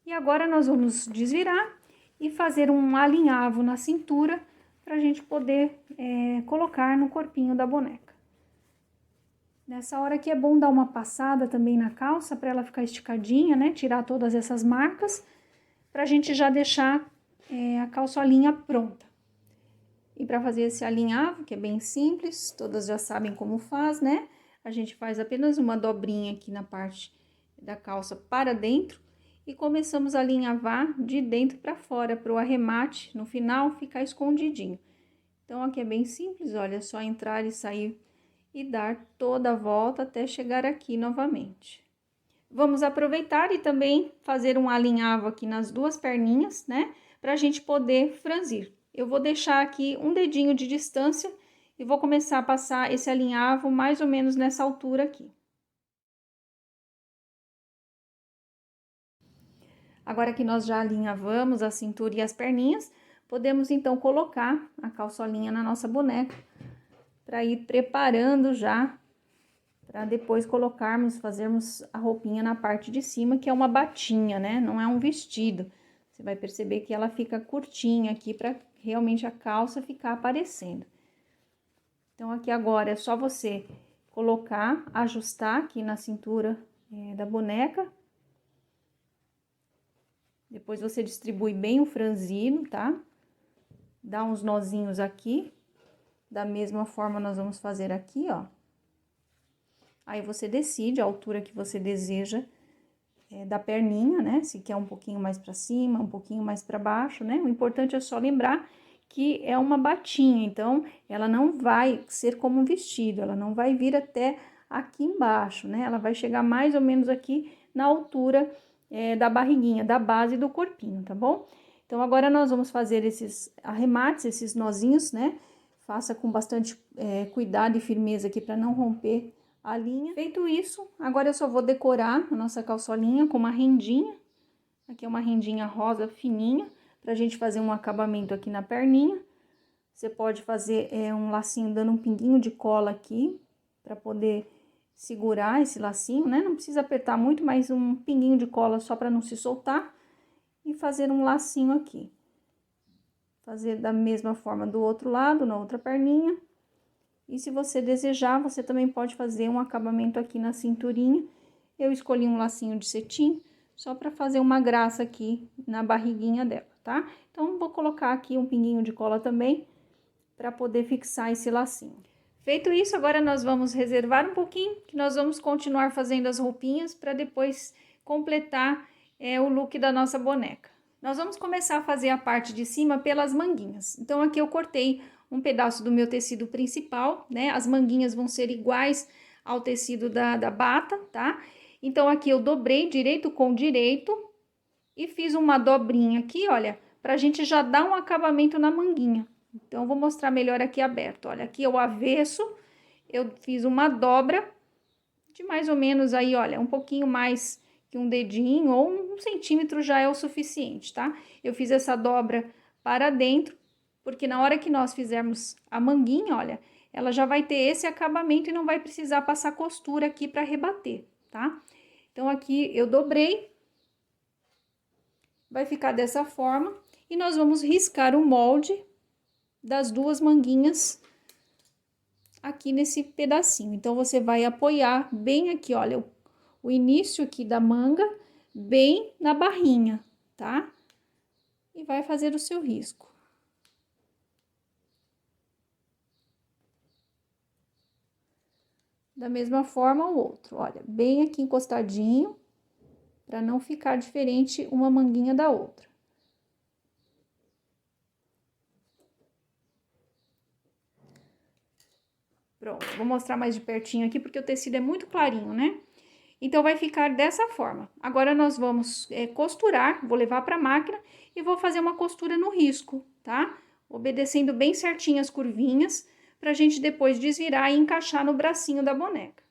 E agora nós vamos desvirar e fazer um alinhavo na cintura para a gente poder colocar no corpinho da boneca. Nessa hora aqui é bom dar uma passada também na calça para ela ficar esticadinha, né? Tirar todas essas marcas, para a gente já deixar a calçolinha pronta. E para fazer esse alinhavo, que é bem simples, todas já sabem como faz, né? A gente faz apenas uma dobrinha aqui na parte da calça para dentro, e começamos a alinhavar de dentro para fora, para o arremate, no final, ficar escondidinho. Então, aqui é bem simples, olha, é só entrar e sair e dar toda a volta até chegar aqui novamente. Vamos aproveitar e também fazer um alinhavo aqui nas duas perninhas, né, para a gente poder franzir. Eu vou deixar aqui um dedinho de distância e vou começar a passar esse alinhavo mais ou menos nessa altura aqui. Agora que nós já alinhavamos a cintura e as perninhas, podemos então colocar a calçolinha na nossa boneca, para ir preparando já, para depois fazermos a roupinha na parte de cima, que é uma batinha, né? Não é um vestido. Você vai perceber que ela fica curtinha aqui, para realmente a calça ficar aparecendo. Então, aqui agora é só você colocar, ajustar aqui na cintura da boneca. Depois você distribui bem o franzino, tá? Dá uns nozinhos aqui. Da mesma forma, nós vamos fazer aqui, ó. Aí, você decide a altura que você deseja da perninha, né? Se quer um pouquinho mais pra cima, um pouquinho mais pra baixo, né? O importante é só lembrar que é uma batinha, então, ela não vai ser como um vestido, ela não vai vir até aqui embaixo, né? Ela vai chegar mais ou menos aqui na altura da barriguinha, da base do corpinho, tá bom? Então, agora nós vamos fazer esses arremates, esses nozinhos, né? Faça com bastante cuidado e firmeza aqui para não romper a linha. Feito isso, agora eu só vou decorar a nossa calçolinha com uma rendinha. Aqui é uma rendinha rosa fininha, pra gente fazer um acabamento aqui na perninha. Você pode fazer um lacinho dando um pinguinho de cola aqui, para poder segurar esse lacinho, né? Não precisa apertar muito, mas um pinguinho de cola só para não se soltar. E fazer um lacinho aqui. Fazer da mesma forma do outro lado, na outra perninha. E se você desejar, você também pode fazer um acabamento aqui na cinturinha. Eu escolhi um lacinho de cetim, só para fazer uma graça aqui na barriguinha dela, tá? Então, vou colocar aqui um pinguinho de cola também, para poder fixar esse lacinho. Feito isso, agora nós vamos reservar um pouquinho, que nós vamos continuar fazendo as roupinhas para depois completar o look da nossa boneca. Nós vamos começar a fazer a parte de cima pelas manguinhas. Então, aqui eu cortei um pedaço do meu tecido principal, né? As manguinhas vão ser iguais ao tecido da bata, tá? Então, aqui eu dobrei direito com direito e fiz uma dobrinha aqui, olha, pra gente já dar um acabamento na manguinha. Então, eu vou mostrar melhor aqui aberto. Olha, aqui é o avesso, eu fiz uma dobra de mais ou menos aí, olha, um pouquinho mais que um dedinho ou 1 centímetro já é o suficiente, tá? Eu fiz essa dobra para dentro, porque na hora que nós fizermos a manguinha, olha, ela já vai ter esse acabamento e não vai precisar passar costura aqui para rebater, tá? Então, aqui eu dobrei, vai ficar dessa forma, e nós vamos riscar o molde das duas manguinhas aqui nesse pedacinho. Então, você vai apoiar bem aqui, olha, o início aqui da manga, bem na barrinha, tá? E vai fazer o seu risco. Da mesma forma o outro, olha, bem aqui encostadinho, para não ficar diferente uma manguinha da outra. Pronto, vou mostrar mais de pertinho aqui, porque o tecido é muito clarinho, né? Então, vai ficar dessa forma. Agora, nós vamos costurar, vou levar para a máquina e vou fazer uma costura no risco, tá? Obedecendo bem certinho as curvinhas, pra gente depois desvirar e encaixar no bracinho da boneca.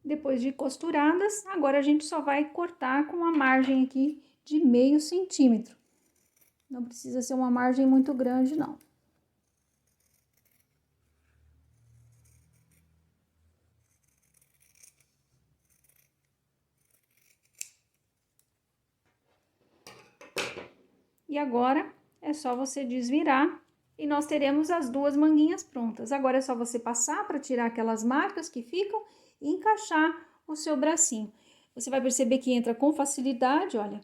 Depois de costuradas, agora a gente só vai cortar com a margem aqui de meio centímetro. Não precisa ser uma margem muito grande, não. E agora é só você desvirar e nós teremos as duas manguinhas prontas. Agora é só você passar para tirar aquelas marcas que ficam e encaixar o seu bracinho. Você vai perceber que entra com facilidade, olha.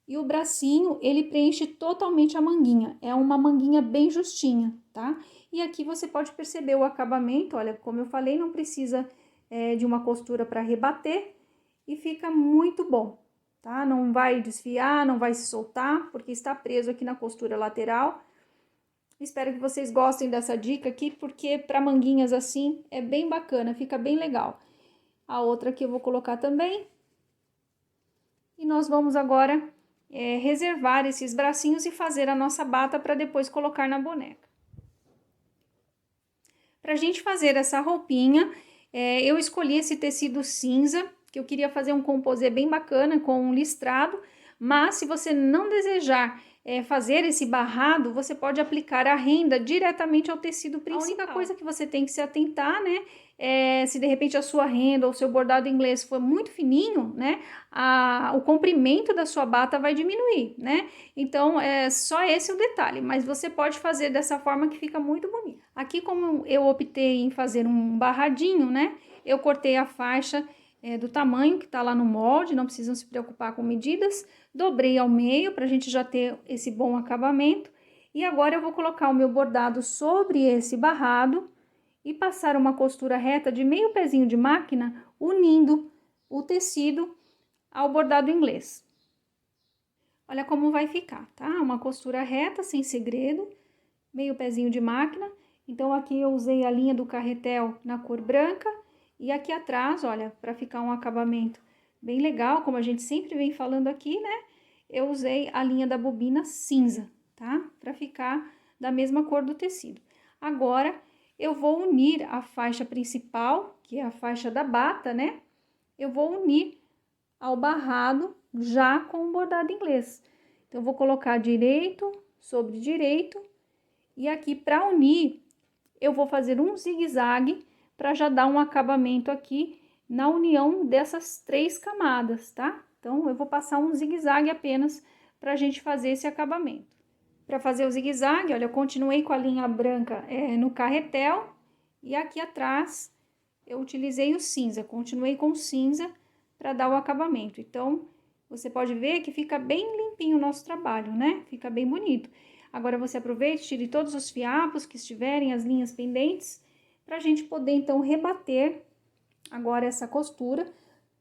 E o bracinho, ele preenche totalmente a manguinha. É uma manguinha bem justinha, tá? E aqui você pode perceber o acabamento, olha, como eu falei, não precisa de uma costura para rebater e fica muito bom, tá? Não vai desfiar, não vai se soltar, porque está preso aqui na costura lateral. Espero que vocês gostem dessa dica aqui, porque para manguinhas assim é bem bacana, fica bem legal. A outra aqui eu vou colocar também. E nós vamos agora reservar esses bracinhos e fazer a nossa bata para depois colocar na boneca. Pra gente fazer essa roupinha, eu escolhi esse tecido cinza, que eu queria fazer um composê bem bacana com um listrado, mas se você não desejar fazer esse barrado, você pode aplicar a renda diretamente ao tecido principal. A única coisa que você tem que se atentar, né, se de repente a sua renda ou seu bordado inglês for muito fininho, né, o comprimento da sua bata vai diminuir, né? Então, é só esse o detalhe, mas você pode fazer dessa forma que fica muito bonito. Aqui, como eu optei em fazer um barradinho, né, eu cortei a faixa do tamanho que tá lá no molde, não precisam se preocupar com medidas, dobrei ao meio pra gente já ter esse bom acabamento, e agora eu vou colocar o meu bordado sobre esse barrado e passar uma costura reta de meio pezinho de máquina, unindo o tecido ao bordado inglês. Olha como vai ficar, tá? Uma costura reta, sem segredo, meio pezinho de máquina. Então, aqui eu usei a linha do carretel na cor branca e aqui atrás, olha, para ficar um acabamento bem legal, como a gente sempre vem falando aqui, né? Eu usei a linha da bobina cinza, tá? Para ficar da mesma cor do tecido. Agora, eu vou unir a faixa principal, que é a faixa da bata, né? Eu vou unir ao barrado já com o bordado inglês. Então, eu vou colocar direito sobre direito e aqui para unir, eu vou fazer um zigue-zague para já dar um acabamento aqui na união dessas 3 camadas, tá? Então, eu vou passar um zigue-zague apenas para a gente fazer esse acabamento. Para fazer o zigue-zague, olha, eu continuei com a linha branca no carretel e aqui atrás eu utilizei o cinza, continuei com o cinza para dar o acabamento. Então, você pode ver que fica bem limpinho o nosso trabalho, né? Fica bem bonito. Agora, você aproveite, tire todos os fiapos que estiverem, as linhas pendentes, para a gente poder, então, rebater agora essa costura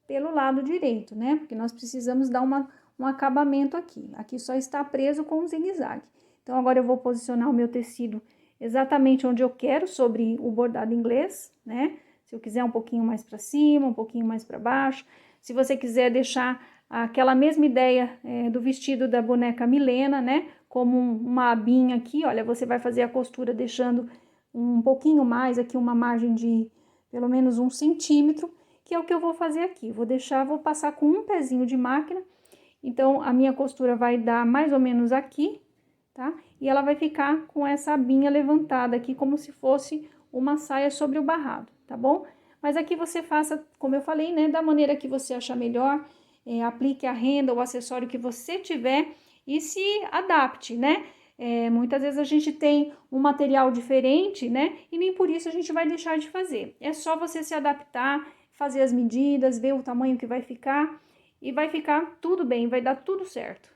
pelo lado direito, né? Porque nós precisamos dar um acabamento aqui. Aqui só está preso com o zigue-zague. Então, agora eu vou posicionar o meu tecido exatamente onde eu quero sobre o bordado inglês, né? Se eu quiser um pouquinho mais para cima, um pouquinho mais para baixo. Se você quiser deixar aquela mesma ideia do vestido da boneca Milena, né? Como uma abinha aqui, olha, você vai fazer a costura deixando um pouquinho mais aqui, uma margem de pelo menos 1 centímetro, que é o que eu vou fazer aqui. Vou passar com um pezinho de máquina, então a minha costura vai dar mais ou menos aqui, tá? E ela vai ficar com essa abinha levantada aqui, como se fosse uma saia sobre o barrado, tá bom? Mas aqui você faça, como eu falei, né, da maneira que você achar melhor, aplique a renda ou acessório que você tiver e se adapte, né? Muitas vezes a gente tem um material diferente, né? E nem por isso a gente vai deixar de fazer. É só você se adaptar, fazer as medidas, ver o tamanho que vai ficar e vai ficar tudo bem, vai dar tudo certo.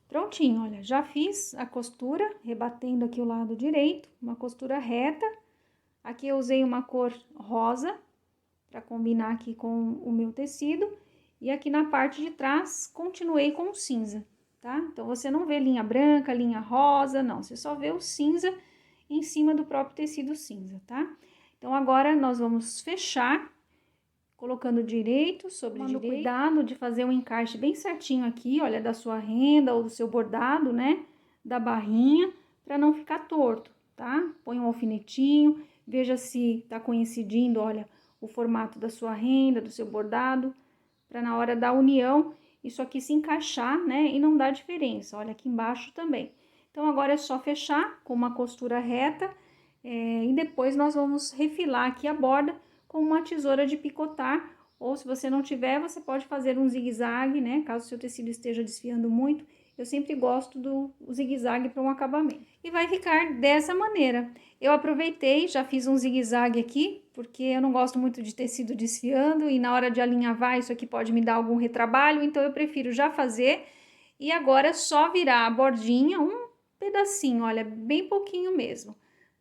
Prontinho, olha, já fiz a costura, rebatendo aqui o lado direito, uma costura reta. Aqui eu usei uma cor rosa para combinar aqui com o meu tecido. E aqui na parte de trás, continuei com o cinza, tá? Então, você não vê linha branca, linha rosa, não. Você só vê o cinza em cima do próprio tecido cinza, tá? Então, agora nós vamos fechar, colocando direito sobre direito. Cuidado de fazer um encaixe bem certinho aqui, olha, da sua renda ou do seu bordado, né? Da barrinha, para não ficar torto, tá? Põe um alfinetinho, veja se tá coincidindo, olha, o formato da sua renda, do seu bordado, para na hora da união, isso aqui se encaixar, né, e não dar diferença. Olha, aqui embaixo também. Então, agora é só fechar com uma costura reta, e depois nós vamos refilar aqui a borda com uma tesoura de picotar, ou se você não tiver, você pode fazer um zigue-zague, né, caso o seu tecido esteja desfiando muito. Eu sempre gosto do zigue-zague para um acabamento. E vai ficar dessa maneira. Eu aproveitei, já fiz um zigue-zague aqui, porque eu não gosto muito de tecido desfiando e na hora de alinhavar isso aqui pode me dar algum retrabalho, então eu prefiro já fazer. E agora é só virar a bordinha, um pedacinho, olha, bem pouquinho mesmo,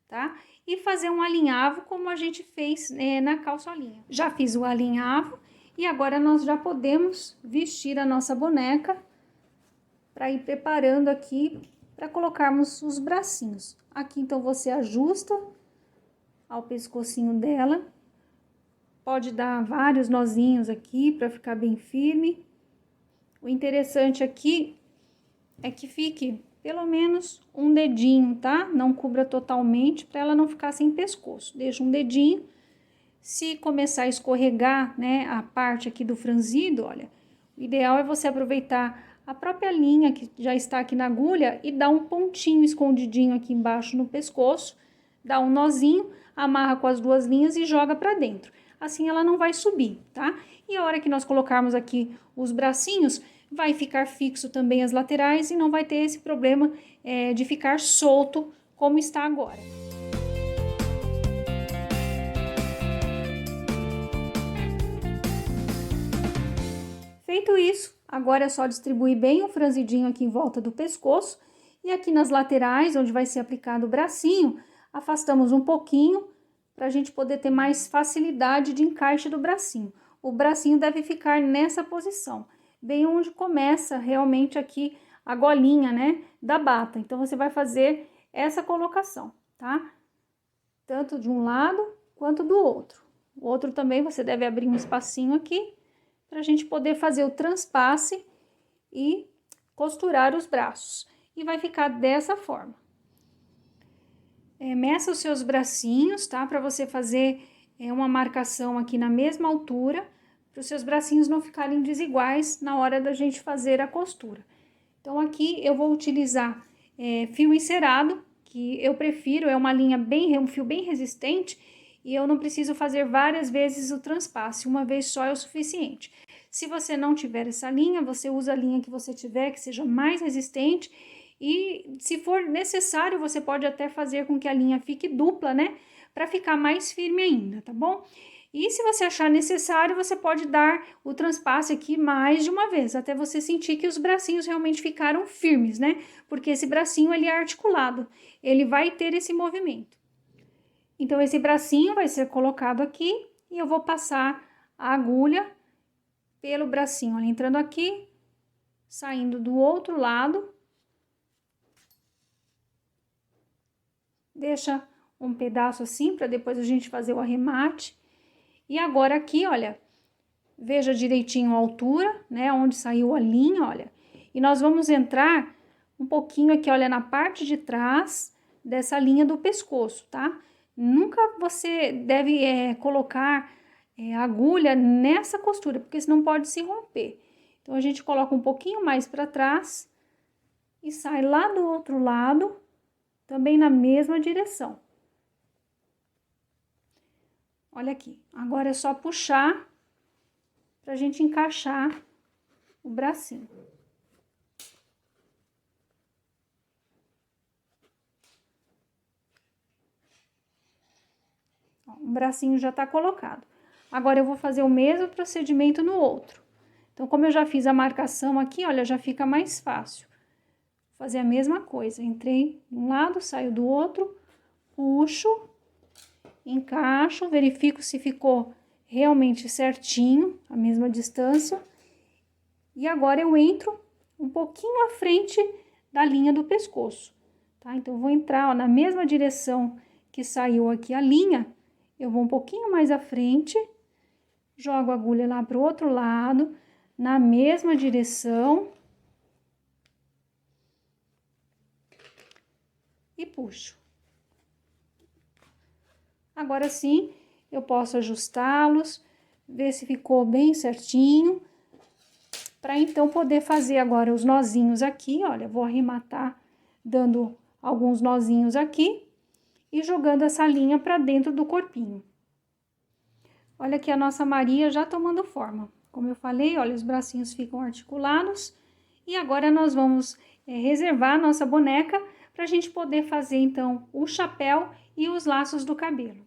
tá? E fazer um alinhavo como a gente fez na calçolinha. Já fiz o alinhavo e agora nós já podemos vestir a nossa boneca para ir preparando aqui para colocarmos os bracinhos. Aqui então você ajusta ao pescocinho dela. Pode dar vários nozinhos aqui para ficar bem firme. O interessante aqui é que fique pelo menos um dedinho, tá? Não cubra totalmente para ela não ficar sem pescoço. Deixa um dedinho. Se começar a escorregar, né, a parte aqui do franzido, olha, o ideal é você aproveitar a própria linha que já está aqui na agulha e dar um pontinho escondidinho aqui embaixo no pescoço, dá um nozinho, amarra com as duas linhas e joga para dentro. Assim ela não vai subir, tá? E a hora que nós colocarmos aqui os bracinhos, vai ficar fixo também as laterais e não vai ter esse problema de ficar solto como está agora. Feito isso, agora é só distribuir bem o franzidinho aqui em volta do pescoço e aqui nas laterais, onde vai ser aplicado o bracinho, afastamos um pouquinho para a gente poder ter mais facilidade de encaixe do bracinho. O bracinho deve ficar nessa posição, bem onde começa realmente aqui a golinha, né, da bata. Então, você vai fazer essa colocação, tá? Tanto de um lado quanto do outro. O outro também você deve abrir um espacinho aqui para a gente poder fazer o transpasse e costurar os braços. E vai ficar dessa forma. Meça os seus bracinhos, tá? Para você fazer uma marcação aqui na mesma altura, para os seus bracinhos não ficarem desiguais na hora da gente fazer a costura. Então, aqui eu vou utilizar fio encerado, que eu prefiro, é uma linha um fio bem resistente, e eu não preciso fazer várias vezes o transpasse, uma vez só é o suficiente. Se você não tiver essa linha, você usa a linha que você tiver, que seja mais resistente, e se for necessário, você pode até fazer com que a linha fique dupla, né? Para ficar mais firme ainda, tá bom? E se você achar necessário, você pode dar o transpasse aqui mais de uma vez, até você sentir que os bracinhos realmente ficaram firmes, né? Porque esse bracinho, ele é articulado, ele vai ter esse movimento. Então, esse bracinho vai ser colocado aqui e eu vou passar a agulha pelo bracinho, olha, entrando aqui, saindo do outro lado. deixa um pedaço assim para depois a gente fazer o arremate. E agora aqui, olha, veja direitinho a altura, né, onde saiu a linha, olha. E nós vamos entrar um pouquinho aqui, olha, na parte de trás dessa linha do pescoço, tá? Nunca você deve colocar agulha nessa costura, porque senão pode se romper. Então, a gente coloca um pouquinho mais para trás e sai lá do outro lado, também na mesma direção. Olha aqui, agora é só puxar pra gente encaixar o bracinho. Ó, o bracinho já tá colocado. Agora eu vou fazer o mesmo procedimento no outro. Então, como eu já fiz a marcação aqui, olha, já fica mais fácil. Vou fazer a mesma coisa, entrei de um lado, saio do outro, puxo, encaixo, verifico se ficou realmente certinho, a mesma distância. E agora eu entro um pouquinho à frente da linha do pescoço, tá? Então, eu vou entrar, ó, na mesma direção que saiu aqui a linha, eu vou um pouquinho mais à frente, jogo a agulha lá pro outro lado, na mesma direção. E puxo. Agora sim, eu posso ajustá-los, ver se ficou bem certinho, para então poder fazer agora os nozinhos aqui, olha, vou arrematar dando alguns nozinhos aqui e jogando essa linha para dentro do corpinho. Olha aqui a nossa Maria já tomando forma. Como eu falei, olha, os bracinhos ficam articulados e agora nós vamos reservar a nossa boneca para a gente poder fazer então o chapéu e os laços do cabelo.